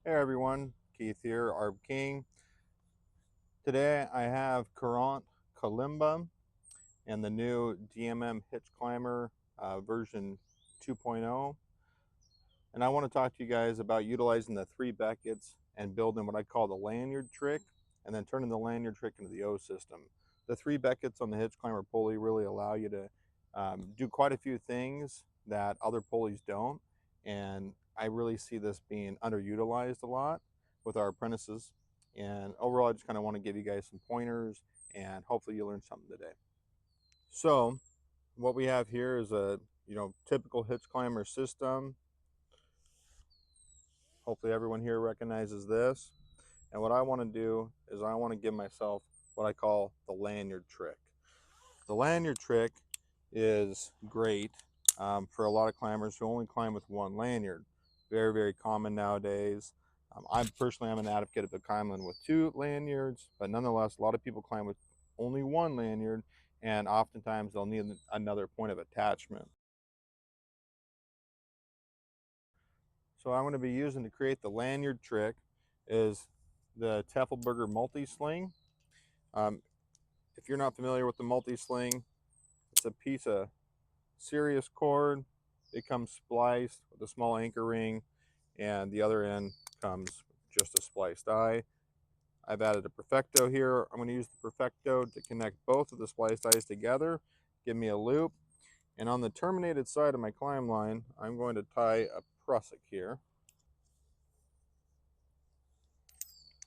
Hey everyone, Keith here, Arb King. Today I have Courant Kalimba and the new DMM Hitch Climber version 2.0. And I want to talk to you guys about utilizing the 3 Beckets and building what I call the lanyard trick, and then turning the lanyard trick into the O system. The 3 Beckets on the Hitch Climber pulley really allow you to do quite a few things that other pulleys don't, and I really see this being underutilized a lot with our apprentices. And overall, I just kind of want to give you guys some pointers, and hopefully you learn something today. So what we have here is a typical Hitch Climber system. Hopefully everyone here recognizes this. And what I want to do is I want to give myself what I call the lanyard trick. The lanyard trick is great for a lot of climbers who only climb with one lanyard. Very, very common nowadays. I'm an advocate of climbing with 2 lanyards, but nonetheless, a lot of people climb with only one lanyard, and oftentimes they'll need another point of attachment. So I'm going to be using to create the lanyard trick is the Teffelberger multi-sling. If you're not familiar with the multi-sling, it's a piece of serious cord. It comes spliced with a small anchor ring, and the other end comes just a spliced eye. I've added a perfecto here. I'm going to use the perfecto to connect both of the spliced eyes together, give me a loop. And on the terminated side of my climb line, I'm going to tie a prusik here.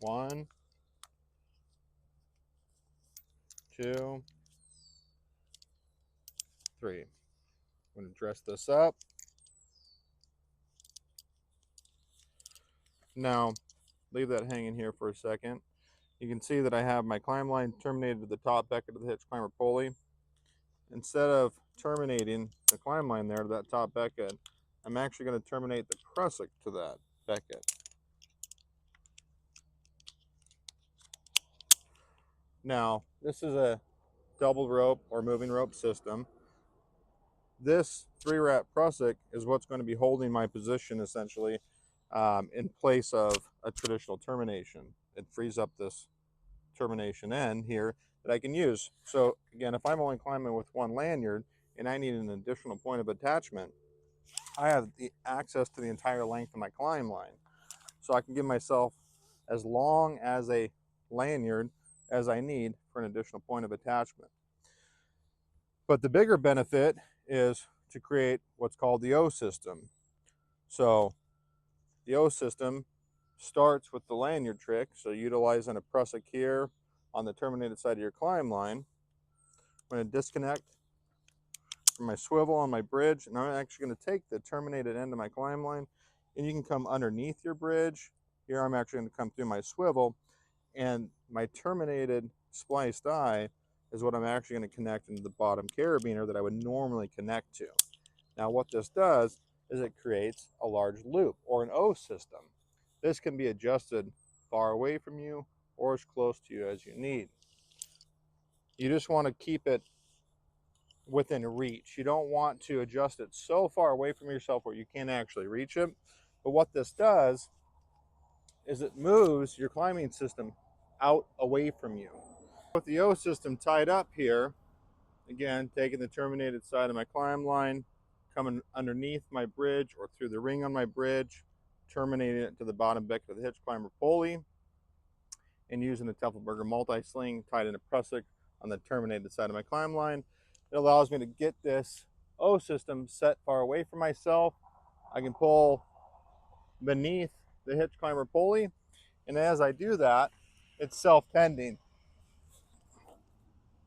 1, 2, 3. I'm going to dress this up. Now, leave that hanging here for a second. You can see that I have my climb line terminated to the top becket of the Hitch Climber pulley. Instead of terminating the climb line there to that top becket, I'm actually going to terminate the prusik to that becket. Now, this is a double rope or moving rope system. This 3-wrap prusik is what's going to be holding my position essentially in place of a traditional termination. It frees up this termination end here that I can use. So again, if I'm only climbing with one lanyard and I need an additional point of attachment, I have the access to the entire length of my climb line. So I can give myself as long as a lanyard as I need for an additional point of attachment. But the bigger benefit is to create what's called the O system. So the O system starts with the lanyard trick. So utilizing a prusik here on the terminated side of your climb line. I'm going to disconnect from my swivel on my bridge, and I'm actually going to take the terminated end of my climb line, and you can come underneath your bridge. Here I'm actually going to come through my swivel, and my terminated spliced eye is what I'm actually going to connect into the bottom carabiner that I would normally connect to. Now what this does is it creates a large loop, or an O system. This can be adjusted far away from you or as close to you as you need. You just want to keep it within reach. You don't want to adjust it so far away from yourself where you can't actually reach it. But what this does is it moves your climbing system out away from you. With the O system tied up here, again, taking the terminated side of my climb line, coming underneath my bridge or through the ring on my bridge, terminating it to the bottom becket of the Hitch Climber pulley, and using the Teffelberger multi-sling tied in a prusik on the terminated side of my climb line. It allows me to get this O system set far away from myself. I can pull beneath the Hitch Climber pulley, and as I do that, it's self-tending,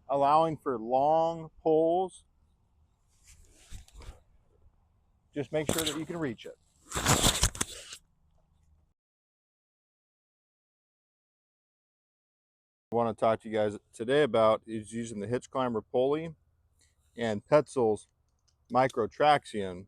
allowing for long pulls. Just make sure that you can reach it. I want to talk to you guys today about is using the Hitch Climber pulley and Petzl's Microtraxion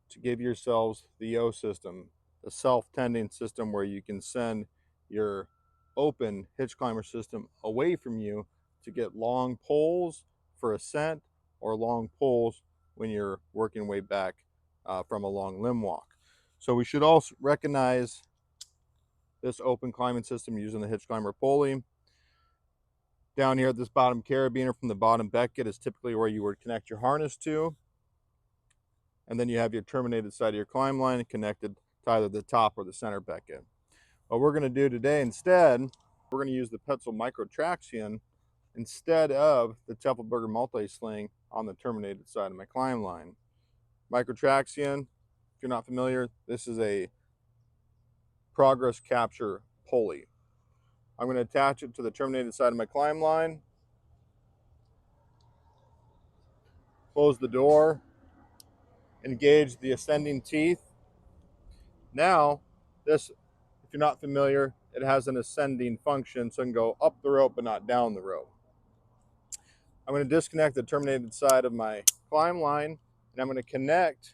to give yourselves the O system, the self-tending system where you can send your open Hitch Climber system away from you to get long pulls for ascent or long pulls when you're working way back from a long limb walk. So we should also recognize this open climbing system using the hitch climber pulley. Down here at this bottom carabiner from the bottom becket is typically where you would connect your harness to. And then you have your terminated side of your climb line connected to either the top or the center becket. What we're going to do today instead, we're going to use the Petzl Microtraxion instead of the Teffelberger multi-sling on the terminated side of my climb line. Microtraxion, if you're not familiar, this is a progress capture pulley. I'm going to attach it to the terminated side of my climb line, close the door, engage the ascending teeth. Now, this, if you're not familiar, it has an ascending function, so it can go up the rope but not down the rope. I'm going to disconnect the terminated side of my climb line, and I'm going to connect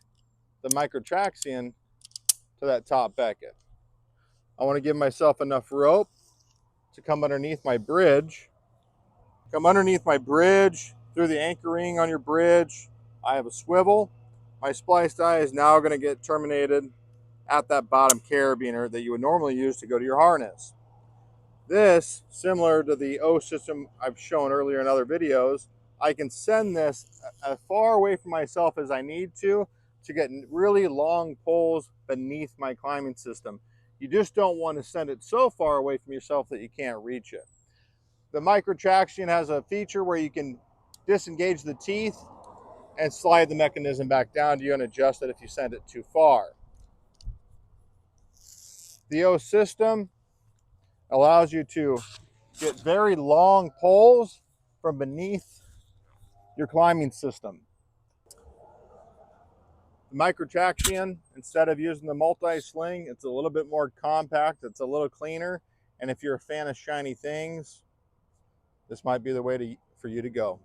the Microtraxion to that top becket. I want to give myself enough rope to come underneath my bridge. Come underneath my bridge, through the anchor ring on your bridge. I have a swivel. My spliced eye is now going to get terminated at that bottom carabiner that you would normally use to go to your harness. This, similar to the O system I've shown earlier in other videos, I can send this as far away from myself as I need to get really long poles beneath my climbing system. You just don't want to send it so far away from yourself that you can't reach it. The Microtraxion has a feature where you can disengage the teeth and slide the mechanism back down to you and adjust it if you send it too far. The O system allows you to get very long poles from beneath your climbing system. The Microtraxion, instead of using the multi-sling, it's a little bit more compact, it's a little cleaner, and if you're a fan of shiny things, this might be the way for you to go.